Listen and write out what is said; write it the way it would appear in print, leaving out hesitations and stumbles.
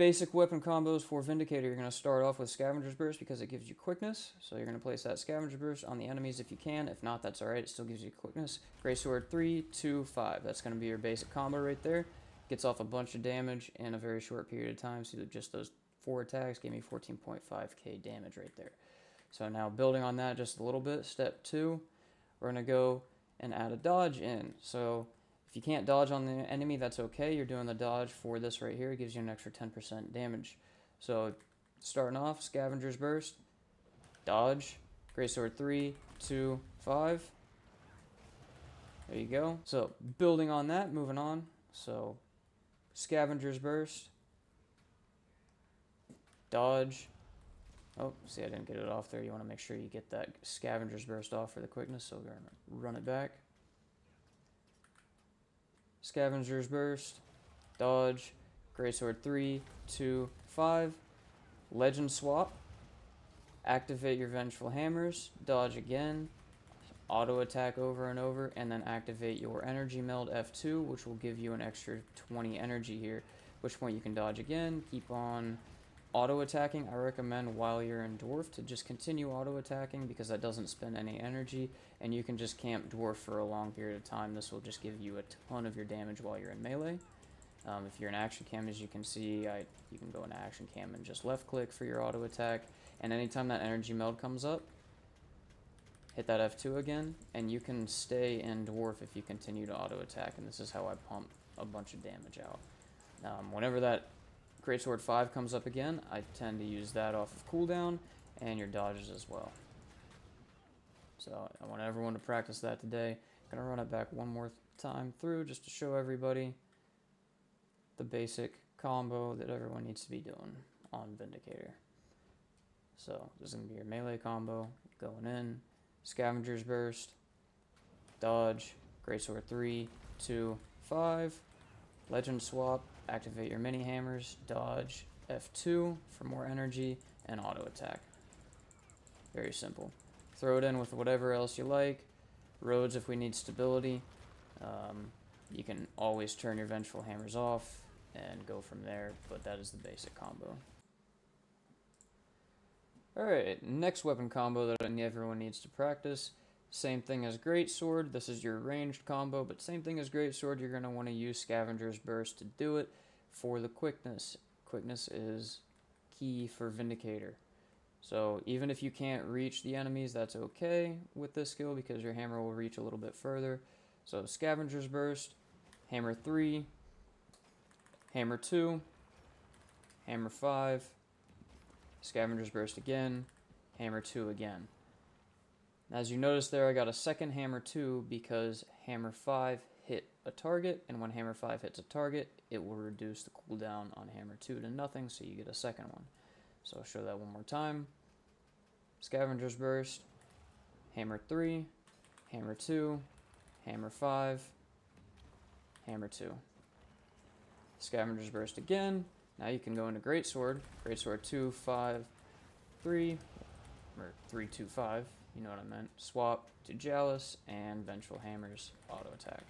basic weapon combos for Vindicator, you're going to start off with Scavenger's Burst because it gives you quickness. So you're going to place that Scavenger Burst on the enemies if you can. If not, that's alright. It still gives you quickness. Greatsword 3, 2, 5. That's going to be your basic combo right there. Gets off a bunch of damage in a very short period of time. So just those 4 attacks gave me 14.5k damage right there. So now building on that just a little bit, step 2, we're going to go and add a dodge in. So if you can't dodge on the enemy, that's okay. You're doing the dodge for this right here. It gives you an extra 10% damage. So starting off, Scavenger's Burst, dodge, Greatsword 3, 2, 5. There you go. So building on that, moving on. So Scavenger's Burst, dodge. Oh, see, I didn't get it off there. You want to make sure you get that Scavenger's Burst off for the quickness. So we're going to run it back. Scavenger's Burst, dodge, Greatsword 3, 2, 5, Legend Swap, activate your Vengeful Hammers, dodge again, auto attack over and over, and then activate your Energy Meld F2, which will give you an extra 20 energy here, at which point you can dodge again, keep on auto attacking. I recommend while you're in Dwarf to just continue auto attacking because that doesn't spend any energy, and you can just camp Dwarf for a long period of time. This will just give you a ton of your damage while you're in melee. If you're in action cam, as you can see, you can go into action cam and just left click for your auto attack, and anytime that energy meld comes up, hit that F2 again, and you can stay in Dwarf if you continue to auto attack, and this is how I pump a bunch of damage out. Whenever that Greatsword 5 comes up again, I tend to use that off of cooldown and your dodges as well. So I want everyone to practice that today. I'm going to run it back one more time through just to show everybody the basic combo that everyone needs to be doing on Vindicator. So this is going to be your melee combo, going in, Scavenger's Burst, dodge, Greatsword 3, 2, 5, Legend Swap, activate your mini hammers, dodge, F2 for more energy, and auto attack. Very simple. Throw it in with whatever else you like. Roads if we need stability. You can always turn your Vengeful Hammers off and go from there, but that is the basic combo. Alright, next weapon combo that everyone needs to practice. Same thing as Greatsword. This is your ranged combo, but same thing as Greatsword. You're going to want to use Scavenger's Burst to do it for the quickness. Quickness is key for Vindicator. So even if you can't reach the enemies, that's okay with this skill because your hammer will reach a little bit further. So Scavenger's Burst, Hammer 3, Hammer 2, Hammer 5, Scavenger's Burst again, Hammer 2 again. As you notice there, I got a second Hammer 2 because Hammer 5 hit a target, and when Hammer 5 hits a target, it will reduce the cooldown on Hammer 2 to nothing, so you get a second one. So I'll show that one more time. Scavenger's Burst, Hammer 3, Hammer 2, Hammer 5, Hammer 2. Scavenger's Burst again. Now you can go into Greatsword. Greatsword 2, 5, 3, or 3, 2, 5. You know what I meant. Swap to Chalice and Vengeful Hammers auto attack.